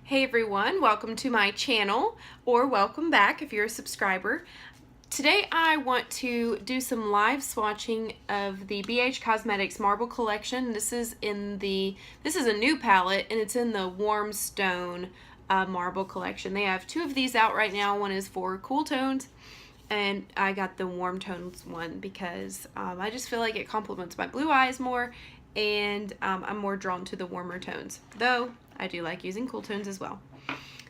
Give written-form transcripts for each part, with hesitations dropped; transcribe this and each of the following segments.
Hey everyone, welcome to my channel, or welcome back if you're a subscriber. Today I want to do some live swatching of the BH Cosmetics Marble Collection. This is a new palette and it's in the Warm Stone Marble Collection. They have two of these out right now. One is for cool tones and I got the warm tones one because I just feel like it complements my blue eyes more, and I'm more drawn to the warmer tones, though I do like using cool tones as well.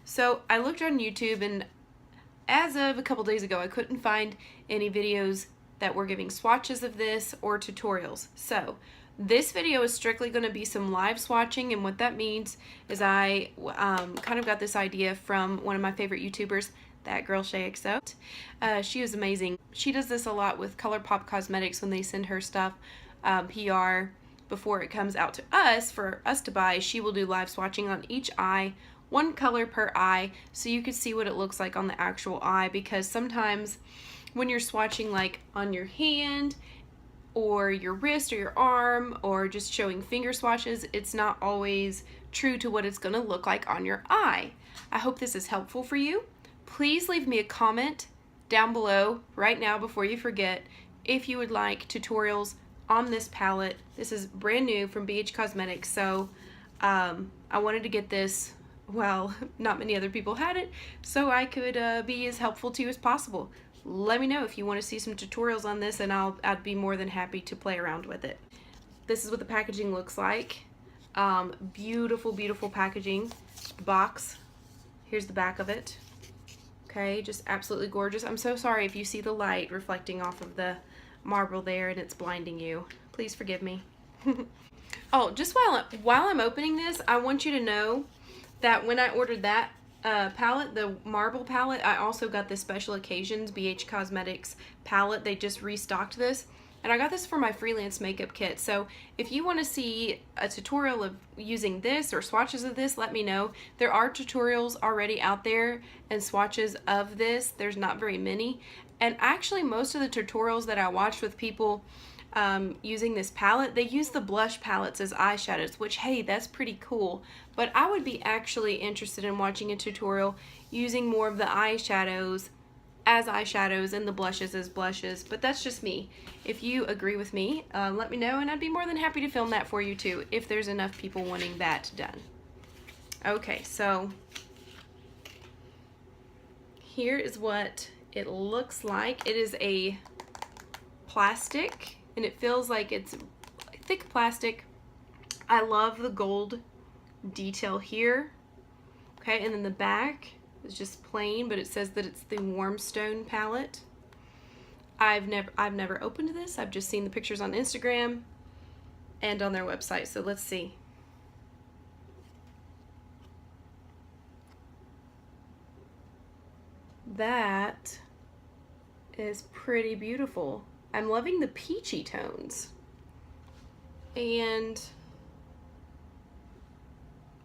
So I looked on YouTube, and as of a couple days ago I couldn't find any videos that were giving swatches of this or tutorials. So this video is strictly going to be some live swatching, and what that means is I kind of got this idea from one of my favorite YouTubers, that girl Shay XO. She is amazing. She does this a lot with ColourPop Cosmetics when they send her stuff, PR, before it comes out to us for us to buy. She will do live swatching on each eye, one color per eye, so you can see what it looks like on the actual eye, because sometimes when you're swatching like on your hand or your wrist or your arm or just showing finger swatches, it's not always true to what it's going to look like on your eye. I hope this is helpful for you. Please leave me a comment down below right now before you forget if you would like tutorials on this palette. This is brand new from BH Cosmetics, so I wanted to get this, well, not many other people had it, so I could be as helpful to you as possible. Let me know if you want to see some tutorials on this, and I'd be more than happy to play around with it. This is what the packaging looks like. Beautiful, beautiful packaging. The box, here's the back of it. Okay, just absolutely gorgeous. I'm so sorry if you see the light reflecting off of the marble there and it's blinding you. Please forgive me. Oh, just while I'm opening this, I want you to know that when I ordered that palette, the marble palette, I also got the Special Occasions BH Cosmetics palette. They just restocked this, and I got this for my freelance makeup kit. So if you want to see a tutorial of using this or swatches of this, let me know. There are tutorials already out there and swatches of this. There's not very many. And actually most of the tutorials that I watched with people using this palette, they use the blush palettes as eyeshadows, which, hey, that's pretty cool. But I would be actually interested in watching a tutorial using more of the eyeshadows as eyeshadows and the blushes as blushes. But that's just me. If you agree with me, let me know, and I'd be more than happy to film that for you too, if there's enough people wanting that done. Okay, so here is what it looks like. It is a plastic, and it feels like it's thick plastic. I love the gold detail here. Okay, and then the back is just plain, but it says that it's the Warm Stone palette. I've never opened this. I've just seen the pictures on Instagram and on their website. So let's see. That is pretty beautiful. I'm loving the peachy tones, and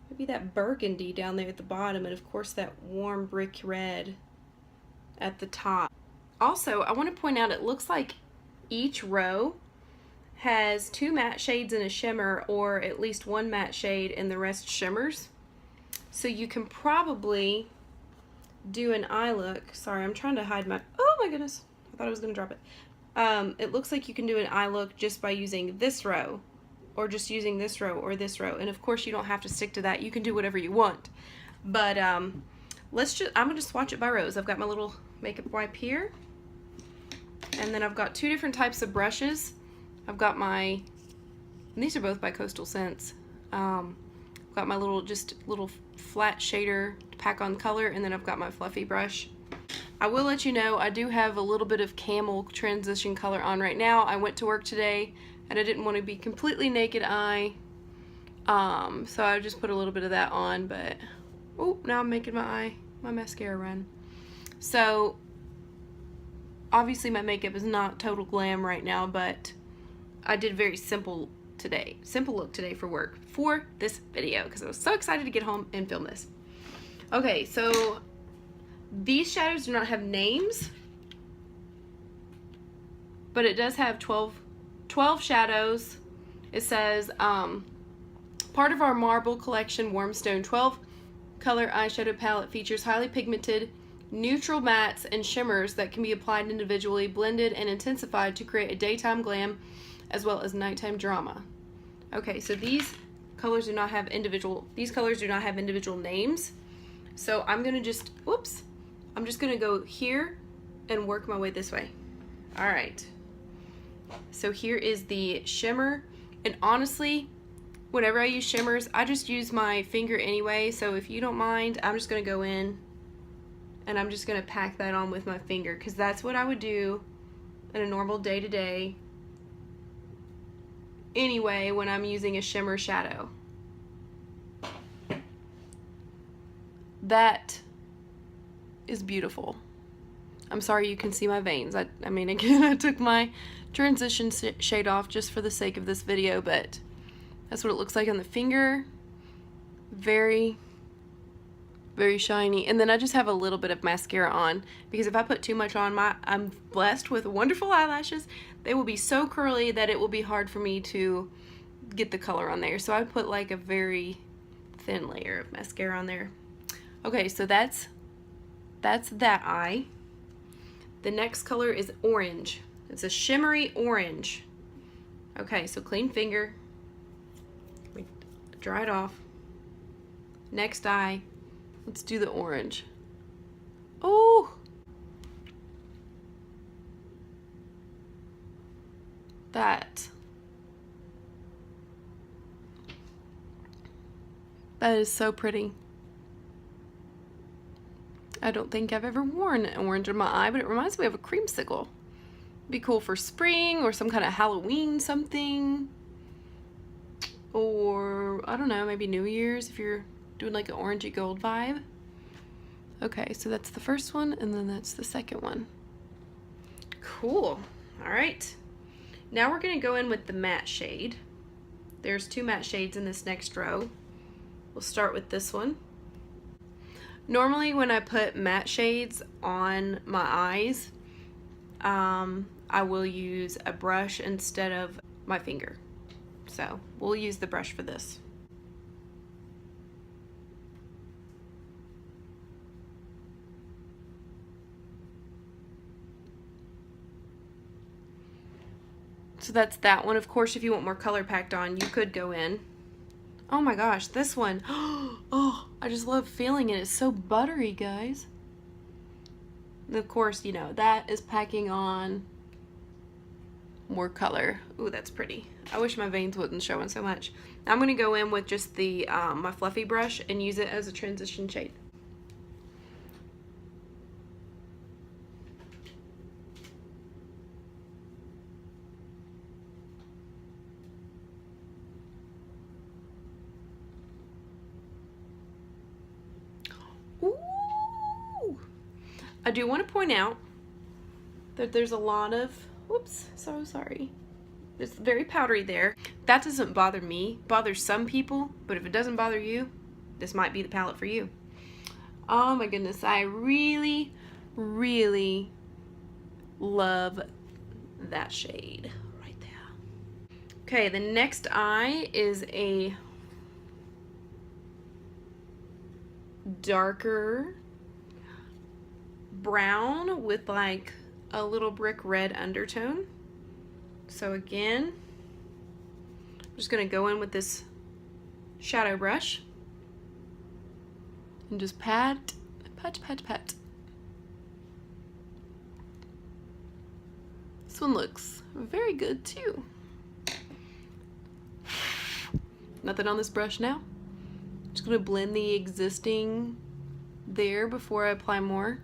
maybe that burgundy down there at the bottom, and of course that warm brick red at the top. Also, I want to point out, it looks like each row has two matte shades and a shimmer, or at least one matte shade and the rest shimmers. So you can probably do an eye look. Sorry, I'm trying to hide my, oh my goodness, I thought I was gonna drop it. It looks like you can do an eye look just by using this row, or just using this row or this row, and of course you don't have to stick to that. You can do whatever you want, but I'm gonna swatch it by rows. I've got my little makeup wipe here, and then I've got two different types of brushes. I've got and these are both by Coastal Scents. I've got my little flat shader to pack on color, and then I've got my fluffy brush. I will let you know, I do have a little bit of camel transition color on right now. I went to work today and I didn't want to be completely naked eye, so I just put a little bit of that on, but oh, now I'm making my mascara run. So obviously my makeup is not total glam right now, but I did very simple look today for work for this video because I was so excited to get home and film this. Okay, so these shadows do not have names, but it does have 12 shadows. It says part of our marble collection, Warm Stone, 12 color eyeshadow palette features highly pigmented neutral mattes and shimmers that can be applied individually, blended, and intensified to create a daytime glam as well as nighttime drama. Okay, so these colors do not have individual names. So I'm gonna just, I'm just gonna go here and work my way this way. All right. So here is the shimmer, and honestly, whenever I use shimmers, I just use my finger anyway, so if you don't mind, I'm just gonna go in and I'm just gonna pack that on with my finger, because that's what I would do in a normal day-to-day anyway when I'm using a shimmer shadow. That is beautiful. I'm sorry you can see my veins. I mean, again, I took my transition shade off just for the sake of this video, but that's what it looks like on the finger. Very, very shiny. And then I just have a little bit of mascara on, because if I put too much on, I'm blessed with wonderful eyelashes. They will be so curly that it will be hard for me to get the color on there. So I put like a very thin layer of mascara on there. Okay, so that's that eye. The next color is orange. It's a shimmery orange. Okay, so clean finger. Dry it off. Next eye. Let's do the orange. Oh! That is so pretty. I don't think I've ever worn orange in my eye, but it reminds me of a creamsicle. Be cool for spring or some kind of Halloween something. Or, I don't know, maybe New Year's if you're doing like an orangey gold vibe. Okay, so that's the first one, and then that's the second one. Cool. All right. Now we're going to go in with the matte shade. There's 2 matte shades in this next row. We'll start with this one. Normally when I put matte shades on my eyes, I will use a brush instead of my finger. So we'll use the brush for this. So that's that one. Of course, if you want more color packed on, you could go in. Oh my gosh, this one. Oh, I just love feeling it. It's so buttery, guys. And of course, you know, that is packing on more color. Ooh, that's pretty. I wish my veins wasn't showing so much. I'm going to go in with just the my fluffy brush and use it as a transition shade. Ooh! I do want to point out that there's a lot of, whoops, so sorry. It's very powdery there. That doesn't bother me. Bothers some people, but if it doesn't bother you, this might be the palette for you. Oh my goodness, I really, really love that shade right there. Okay, the next eye is a darker brown with like a little brick red undertone. So again, I'm just going to go in with this shadow brush and just pat, pat, pat, pat. This one looks very good too. Nothing on this brush now. Just going to blend the existing there before I apply more.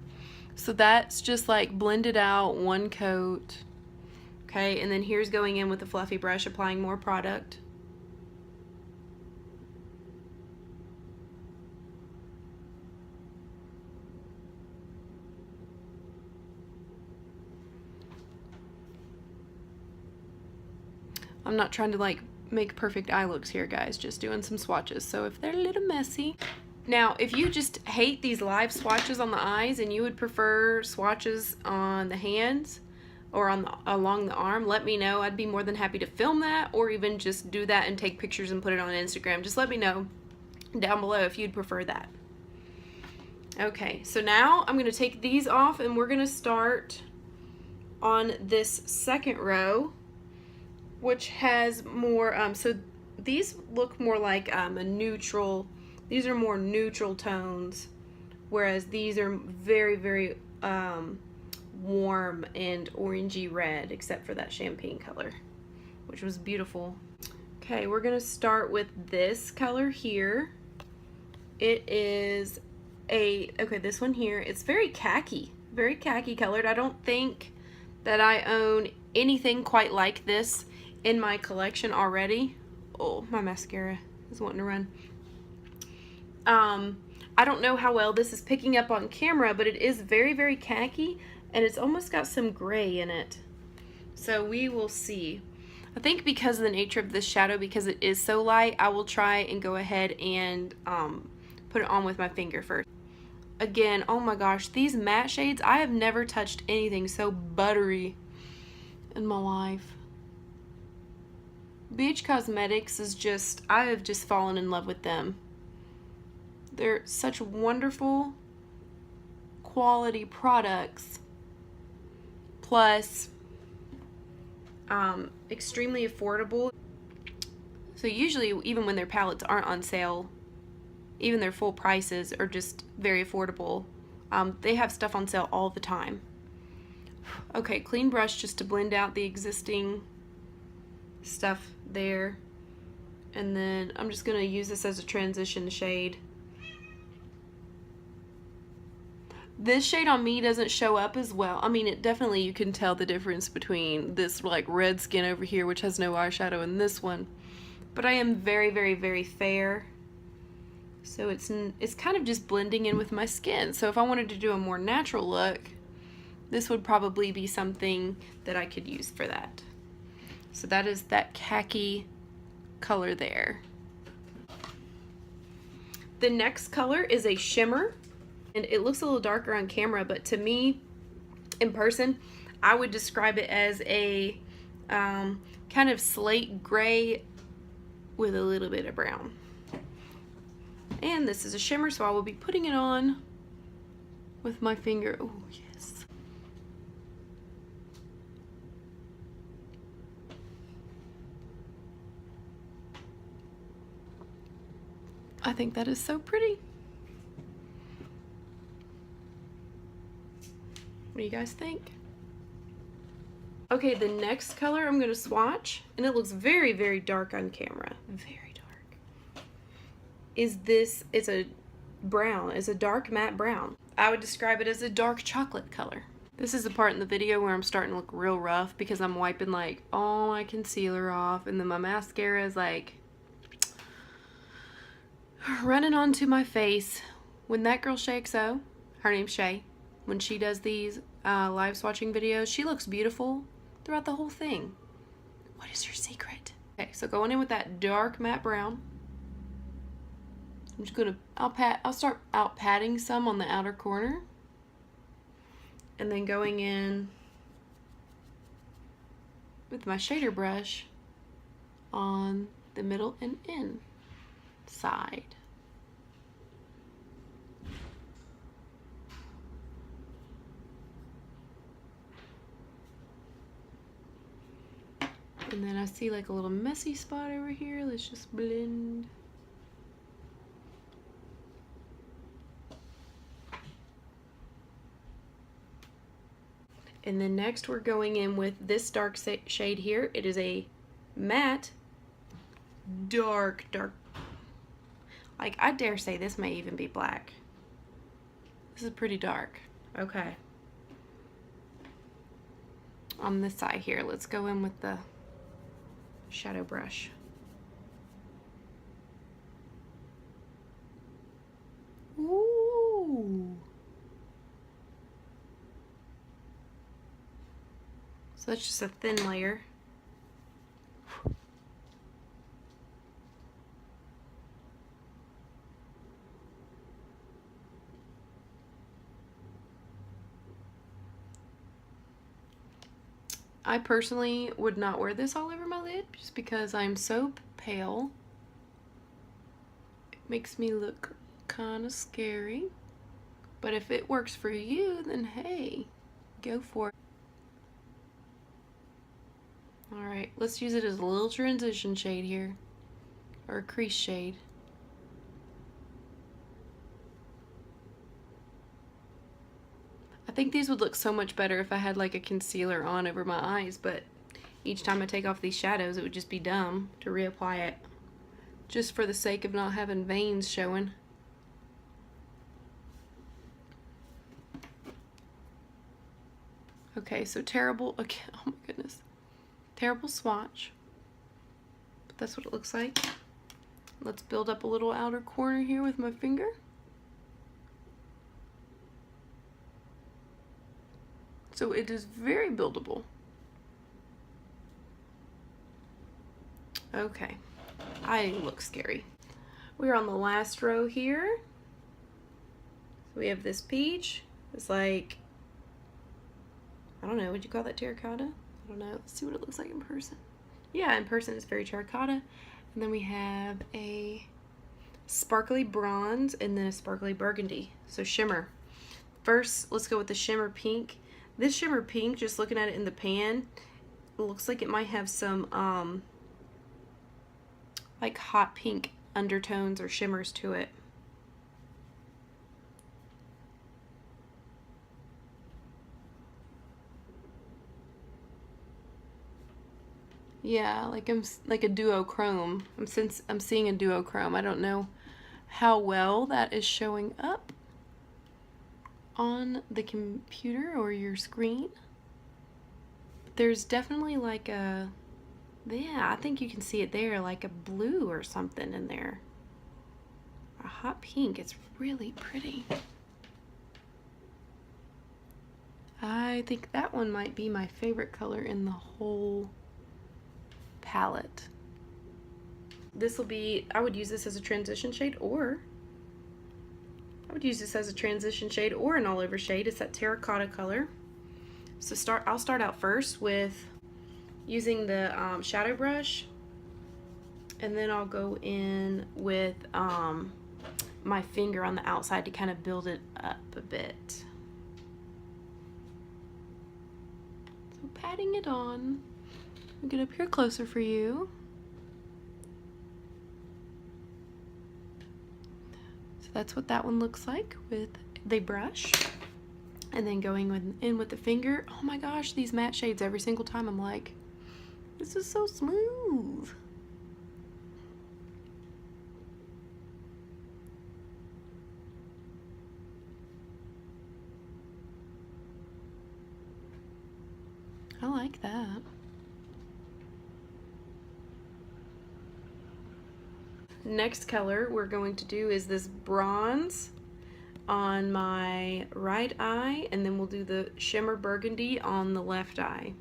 So that's just like blended out one coat. Okay, and then here's going in with the fluffy brush, applying more product. I'm not trying to like make perfect eye looks here, guys, just doing some swatches. So if they're a little messy. Now, if you just hate these live swatches on the eyes and you would prefer swatches on the hands or on along the arm, let me know. I'd be more than happy to film that, or even just do that and take pictures and put it on Instagram. Just let me know down below if you'd prefer that. Okay, so now I'm going to take these off and we're going to start on this second row, which has more, so these look more like a neutral, these are more neutral tones, whereas these are very, very warm and orangey red, except for that champagne color, which was beautiful. Okay, we're gonna start with this color here. It is okay, this one here, it's very khaki colored. I don't think that I own anything quite like this in my collection already. Oh, my mascara is wanting to run. I don't know how well this is picking up on camera, but it is very, very khaki, and it's almost got some gray in it. So we will see. I think because of the nature of this shadow, because it is so light, I will try and go ahead and put it on with my finger first. Again, oh my gosh, these matte shades, I have never touched anything so buttery in my life. BH Cosmetics is just, I have just fallen in love with them. They're such wonderful quality products, plus extremely affordable. So usually, even when their palettes aren't on sale, even their full prices are just very affordable. They have stuff on sale all the time. Okay, clean brush just to blend out the existing stuff there. And then I'm just going to use this as a transition shade. This shade on me doesn't show up as well. I mean, it definitely, you can tell the difference between this like red skin over here, which has no eyeshadow, and this one. But I am very, very, very fair. So it's kind of just blending in with my skin. So if I wanted to do a more natural look, this would probably be something that I could use for that. So that is that khaki color there. The next color is a shimmer. And it looks a little darker on camera, but to me, in person, I would describe it as a kind of slate gray with a little bit of brown. And this is a shimmer, so I will be putting it on with my finger. Oh, yes. I think that is so pretty. What do you guys think? Okay, the next color I'm going to swatch, and it looks very, very dark on camera. Very dark. It's a brown. It's a dark matte brown. I would describe it as a dark chocolate color. This is the part in the video where I'm starting to look real rough because I'm wiping like all my concealer off, and then my mascara is like running onto my face. When that girl Shay XO, her name's Shay, when she does these live swatching videos, she looks beautiful throughout the whole thing. What is your secret? Okay, so going in with that dark matte brown. I'm just gonna, I'll start out patting some on the outer corner, and then going in with my shader brush on the middle and inside. And then I see like a little messy spot over here. Let's just blend. And then next we're going in with this dark shade here. It is a matte, dark, like I dare say this may even be black. This is pretty dark. Okay. On this side here, let's go in with the shadow brush. Ooh. So that's just a thin layer. I personally would not wear this all over my lid just because I'm so pale. It makes me look kind of scary. But if it works for you, then hey, go for it. Alright, let's use it as a little transition shade here, or a crease shade. I think these would look so much better if I had like a concealer on over my eyes, but each time I take off these shadows, it would just be dumb to reapply it, just for the sake of not having veins showing. Okay, so terrible, okay, oh my goodness. Terrible swatch, but that's what it looks like. Let's build up a little outer corner here with my finger. So it is very buildable. Okay, I look scary. We're on the last row here. So we have this peach. It's like, I don't know, would you call that terracotta? I don't know. Let's see what it looks like in person. Yeah, in person it's very terracotta. And then we have a sparkly bronze and then a sparkly burgundy. So shimmer. First, let's go with the shimmer pink. This shimmer pink, just looking at it in the pan, it looks like it might have some like hot pink undertones or shimmers to it. Yeah, like I'm like a duochrome. I'm seeing a duochrome. I don't know how well that is showing up on the computer or your screen. There's definitely like a, yeah, I think you can see it there, like a blue or something in there. A hot pink. It's really pretty. I think that one might be my favorite color in the whole palette. This will be, I would use this as a transition shade, or I would use this as a transition shade or an all over shade. It's that terracotta color. So I'll start out first with using the shadow brush, and then I'll go in with my finger on the outside to kind of build it up a bit. So patting it on. I'll get up here closer for you. So that's what that one looks like with the brush. And then going in with the finger. Oh my gosh, these matte shades, every single time I'm like, this is so smooth. I like that. Next color we're going to do is this bronze on my right eye, and then we'll do the shimmer burgundy on the left eye.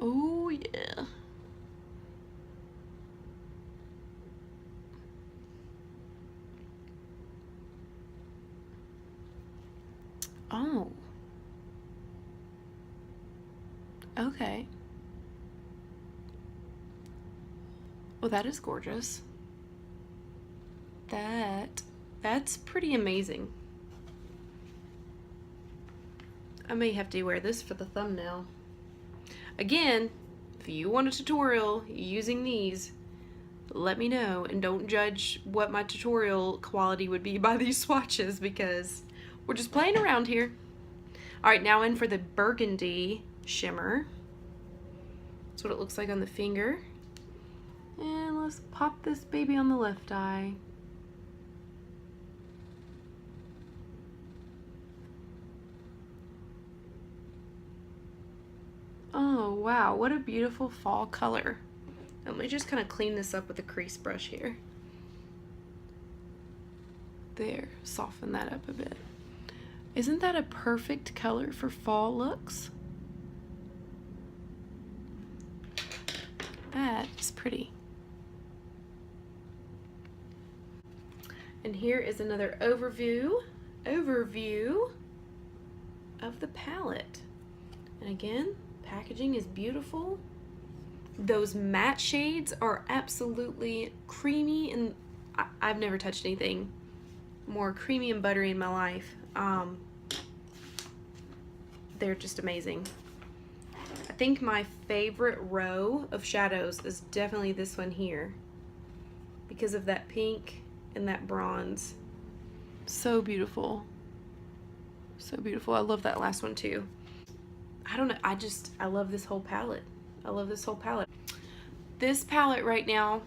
Oh yeah. Oh. Okay. Well, that is gorgeous. That's pretty amazing. I may have to wear this for the thumbnail. Again, if you want a tutorial using these, let me know, and don't judge what my tutorial quality would be by these swatches, because we're just playing around here. Alright, now in for the burgundy shimmer. That's what it looks like on the finger. And let's pop this baby on the left eye. Oh wow, what a beautiful fall color. Let me just kind of clean this up with a crease brush here. There, soften that up a bit. Isn't that a perfect color for fall looks? That is pretty. And here is another overview of the palette. And again, packaging is beautiful. Those matte shades are absolutely creamy and I've never touched anything more creamy and buttery in my life. They're just amazing. I think my favorite row of shadows is definitely this one here because of that pink and that bronze. So beautiful. So beautiful. I love that last one too. I don't know, I love this whole palette. I love this whole palette. This palette right now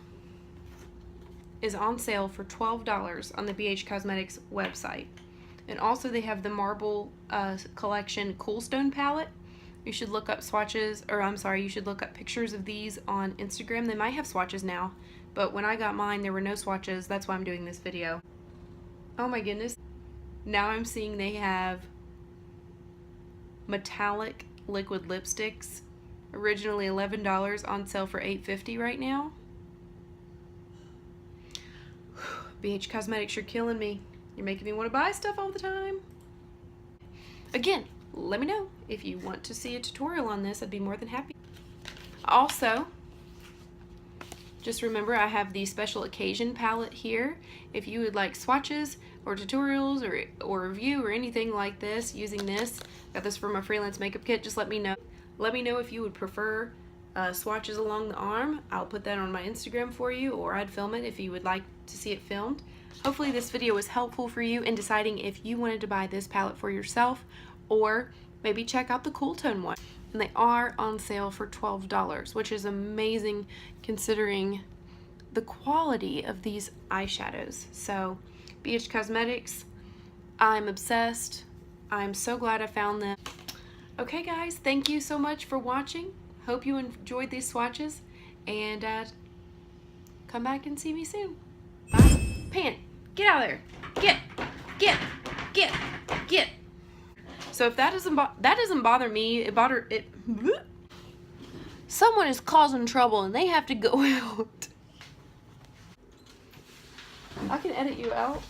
is on sale for $12 on the BH Cosmetics website. And also they have the Marble Collection Cool Stone palette. You should look up swatches, or I'm sorry, you should look up pictures of these on Instagram. They might have swatches now, but when I got mine, there were no swatches. That's why I'm doing this video. Oh my goodness. Now I'm seeing they have metallic liquid lipsticks. Originally $11, on sale for $8.50 right now. BH Cosmetics, you're killing me. You're making me want to buy stuff all the time. Again, let me know if you want to see a tutorial on this. I'd be more than happy. Also, just remember I have the special occasion palette here. If you would like swatches or tutorials or review or anything like this using this, got this from a freelance makeup kit, just let me know. Let me know if you would prefer swatches along the arm. I'll put that on my Instagram for you, or I'd film it if you would like to see it filmed. Hopefully this video was helpful for you in deciding if you wanted to buy this palette for yourself, or maybe check out the Cool Tone one. And they are on sale for $12, which is amazing considering the quality of these eyeshadows. So BH Cosmetics, I'm obsessed. I'm so glad I found them. Okay guys, thank you so much for watching. Hope you enjoyed these swatches, and come back and see me soon. Bye. Pan, get out of there. Get. So if that doesn't bother me, someone is causing trouble and they have to go out. I can edit you out.